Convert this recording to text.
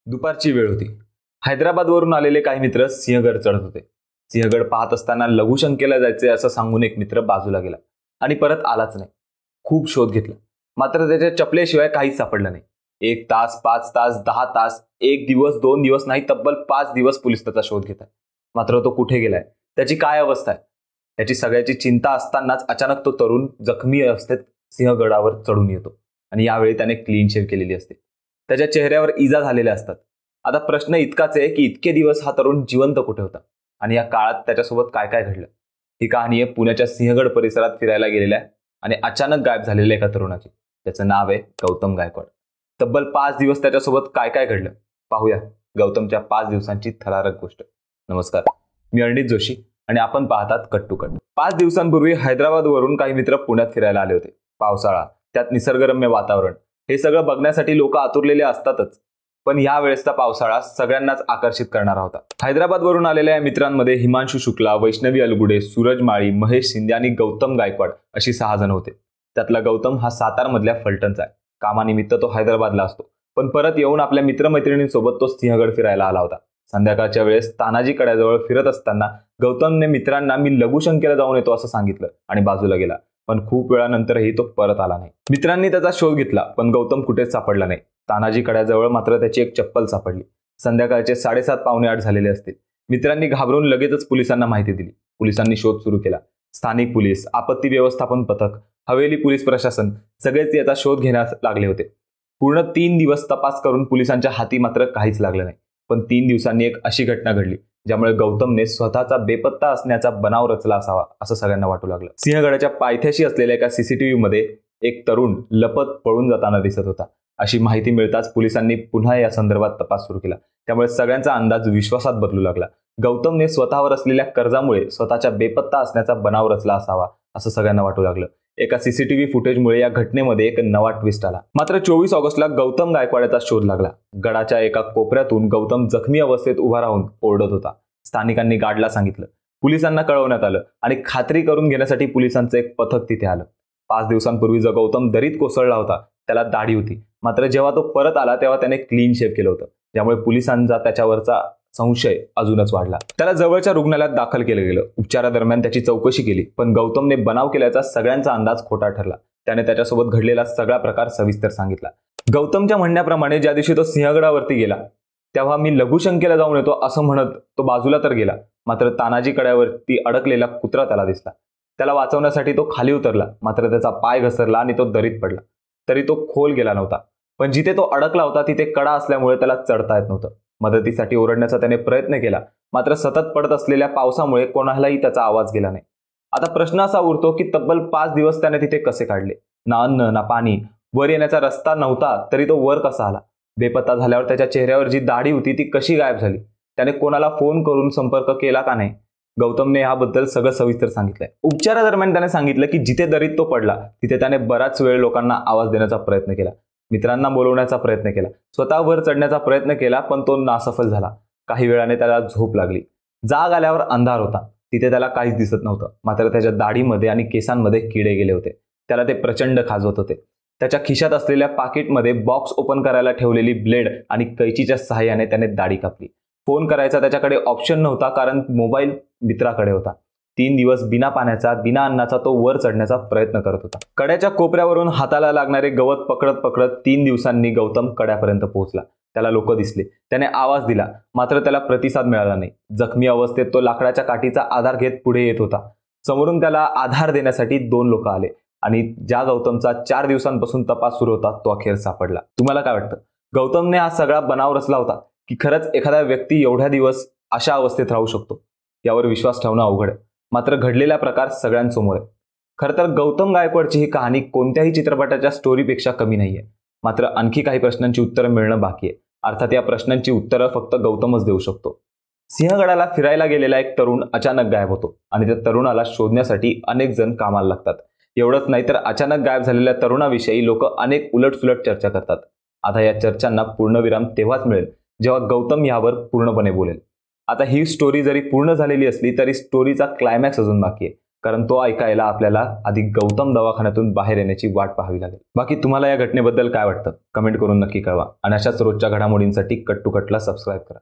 दुपारची वेळ होती. हैदराबादवरून आलेले काही मित्र सिंहगड चढत होते. सिंहगड पाहत असताना लघुशंकेला जायचे असं सांगून एक मित्र बाजूला गेला आणि परत आलाच नाही. खूप शोध घेतला, मात्र त्याच्या चपलेशिवाय काहीच सापडलं नाही. 1 तास, 5 तास, 10 तास, 1 दिवस, 2 दिवस नाही, तब्बल 5 दिवस पोलीस त्याचा शोध घेत आहे. मात्र तो कुठे गेलाय, त्याची काय अवस्था आहे, त्याची सगळ्याची चिंता असतानाच अचानक तो तरुण जखमी अवस्थेत सिंहगडावर चढून येतो आणि यावेळी त्याने क्लीन शेव केलेली असते. त्याच्या चेहऱ्यावर इजा झालेल्या असतात. आता प्रश्न इतकाच आहे की इतके दिवस हा तरुण जिवंत कुठे होता आणि या काळात त्याच्यासोबत काय काय घडलं. ही कहाणी आहे पुण्याच्या सिंहगड परिसरात फिरायला गेलेल्या आणि अचानक गायब झालेल्या एका तरुणाची. त्याचं नाव आहे गौतम गायकवाड. तब्बल 5 दिवस त्याच्यासोबत काय काय घडलं पाहूया गौतमच्या 5 दिवसांची थरारक गोष्ट. नमस्कार, मी अर्णित जोशी आणि आपण पाहतात कट टू कट. 5 दिवसांपूर्वी हैदराबादवरून काही मित्र पुण्यात फिरायला आले होते. पावसाळा, त्यात निसर्गरम्य वातावरण, हे सगळं बघण्यासाठी लोक आतुरलेले असतातच. पण या वेळेसचा पावसाळा सगळ्यांनाच आकर्षित करणारा होता. हैदराबादवरून आलेल्या या मित्रांमध्ये हिमांशू शुक्ला, वैष्णवी अलगुडे, सूरज माळी, महेश शिंदे आणि गौतम गायकवाड अशी 6 जण होते. त्यातला गौतम हा सातारमधल्या फलटणचा आहे. कामानिमित्त तो हैदराबादला असतो, पण परत येऊन आपल्या मित्रमैत्रिणींसोबत तो सिंहगड फिरायला आला होता. संध्याकाळच्या वेळेस तानाजी कड्याजवळ फिरत असताना गौतमने मित्रांना मी लघुशंकेला जाऊन येतो असं सांगितलं आणि बाजूला गेला. पण खूप वेळानंतरही तो परत आला नाही. मित्रांनी त्याचा शोध घेतला, पण गौतम कुठेच सापडला नाही. तानाजी कड्याजवळ मात्र त्याची एक चप्पल सापडली. संध्याकाळचे 7:30 पावणे 8 झालेले असतील. मित्रांनी घाबरून लगेचच पोलिसांना माहिती दिली. पोलिसांनी शोध सुरू केला. स्थानिक पोलीस, आपत्ती व्यवस्थापन पथक, हवेली पोलीस प्रशासन सगळेच याचा शोध घेण्यास लागले होते. पूर्ण 3 दिवस तपास करून पोलिसांच्या हाती मात्र काहीच लागलं नाही. पण 3 दिवसांनी एक अशी घटना घडली ज्यामुळे गौतमने स्वतःचा बेपत्ता असण्याचा बनाव रचला असावा असं सगळ्यांना वाटू लागलं. सिंहगडाच्या पायथ्याशी असलेल्या एका सीसीटीव्ही मध्ये एक तरुण लपत पळून जाताना दिसत होता. अशी माहिती मिळताच पोलिसांनी पुन्हा या संदर्भात तपास सुरू केला. त्यामुळे सगळ्यांचा अंदाज विश्वासात बदलू लागला. गौतमने स्वतःवर असलेल्या कर्जामुळे स्वतःच्या बेपत्ता असण्याचा बनाव रचला असावा असं सगळ्यांना वाटू लागलं. एका सीसीटीव्ही फुटेजमुळे या घटनेमध्ये एक नवा ट्विस्ट आला. मात्र 24 ऑगस्टला गौतम गायकवाडचा शोध लागला. गडाच्या एका कोपऱ्यातून गौतम जखमी अवस्थेत उभा राहून ओरडत होता. स्थानिकांनी गार्डला सांगितलं, पोलिसांना कळवण्यात आलं आणि खात्री करून घेण्यासाठी पोलिसांचं एक पथक तिथे आलं. 5 दिवसांपूर्वी जो गौतम दरीत कोसळला होता त्याला दाढी होती, मात्र जेव्हा तो परत आला तेव्हा त्याने क्लीन शेव केलं होतं. त्यामुळे पोलिसांचा त्याच्यावरचा संशय अजूनच वाढला. त्याला जवळच्या रुग्णालयात दाखल केलं गेलं. उपचारादरम्यान त्याची चौकशी केली, पण गौतमने बनाव केल्याचा सगळ्यांचा अंदाज खोटा ठरला. त्याने त्याच्यासोबत घडलेला सगळा प्रकार सविस्तर सांगितला. गौतमच्या म्हणण्याप्रमाणे ज्या दिवशी तो सिंहगडावरती गेला तेव्हा मी लघुशंकेला जाऊन येतो असं म्हणत तो बाजूला तर गेला, मात्र तानाजी कड्यावरती अडकलेला कुत्रा त्याला दिसला. त्याला वाचवण्यासाठी तो खाली उतरला, मात्र त्याचा पाय घसरला आणि तो दरीत पडला. तरी तो खोल गेला नव्हता, पण जिथे तो अडकला होता तिथे कडा असल्यामुळे त्याला चढता येत नव्हतं. मदतीसाठी ओरडण्याचा त्याने प्रयत्न केला, मात्र सतत पडत असलेल्या पावसामुळे कोणालाही त्याचा आवाज गेला नाही. आता प्रश्न असा उरतो की तब्बल 5 दिवस त्याने तिथे कसे काढले? ना अन्न ना पाणी, वर येण्याचा रस्ता नव्हता तरी तो वर कसा आला? बेपत्ता झाल्यावर त्याच्या चेहऱ्यावर जी दाढी होती ती कशी गायब झाली? त्याने कोणाला फोन करून संपर्क केला का नाही? गौतमने याबद्दल सगळं सविस्तर सांगितलंय. उपचारादरम्यान त्याने सांगितलं की जिथे दरीत तो पडला तिथे त्याने बराच वेळ लोकांना आवाज देण्याचा प्रयत्न केला, मित्रांना बोलवण्याचा प्रयत्न केला, स्वतः वर चढण्याचा प्रयत्न केला, पण तो नासफल झाला. काही वेळाने त्याला झोप लागली. जाग आल्यावर अंधार होता. तिथे त्याला काहीच दिसत नव्हतं, मात्र त्याच्या दाढीमध्ये आणि केसांमध्ये किडे गेले होते. त्याला ते प्रचंड खाजवत होते. त्याच्या खिशात असलेल्या पाकिटमध्ये बॉक्स ओपन करायला ठेवलेली ब्लेड आणि कैचीच्या सहाय्याने त्याने दाढी कापली. फोन करायचा त्याच्याकडे ऑप्शन नव्हता, कारण मोबाईल मित्राकडे होता. 3 दिवस बिना पाण्याचा, बिना अन्नाचा तो वर चढण्याचा प्रयत्न करत होता. कड्याच्या कोपऱ्यावरून हाताला लागणारे गवत पकडत पकडत 3 दिवसांनी गौतम कड्यापर्यंत पोहोचला. त्याला लोक दिसले. त्याने आवाज दिला, मात्र त्याला प्रतिसाद मिळाला नाही. जखमी अवस्थेत तो लाकडाच्या काठीचा आधार घेत पुढे येत होता. समोरून त्याला आधार देण्यासाठी 2 लोक आले आणि ज्या गौतमचा 4 दिवसांपासून तपास सुरू होता तो अखेर सापडला. तुम्हाला काय वाटतं? गौतमने हा सगळा बनाव रचला होता की खरंच एखादा व्यक्ती एवढ्या दिवस अशा अवस्थेत राहू शकतो? यावर विश्वास ठेवणं अवघड आहे, मात्र घडलेला प्रकार सगळ्यांसमोर आहे. खरं तर गौतम गायकवाडची ही कहाणी कोणत्याही चित्रपटाच्या स्टोरीपेक्षा कमी नाहीये. मात्र आणखी काही प्रश्नांची उत्तरं मिळणं बाकी आहे. अर्थात या प्रश्नांची उत्तरं फक्त गौतमच देऊ शकतो. सिंहगडाला फिरायला गेलेला एक तरुण अचानक गायब होतो आणि त्या तरुणाला शोधण्यासाठी अनेक जण कामाला लागतात. एवढंच नाही तर अचानक गायब झालेल्या तरुणाविषयी लोक अनेक उलटसुलट चर्चा करतात. आता या चर्चांना पूर्णविराम तेव्हाच मिळेल जेव्हा गौतम यावर पूर्णपणे बोलेल. आता ही स्टोरी जरी पूर्ण झालेली असली तरी स्टोरीचा क्लायमॅक्स अजून बाकी आहे, कारण तो ऐकायला आपल्याला आधी गौतम दवाखान्यातून बाहेर येण्याची वाट पाहावी लागेल. बाकी तुम्हाला या घटनेबद्दल काय वाटतं कमेंट करून नक्की कळवा आणि अशाच रोजच्या घडामोडींसाठी कट टू कटला सबस्क्राईब करा.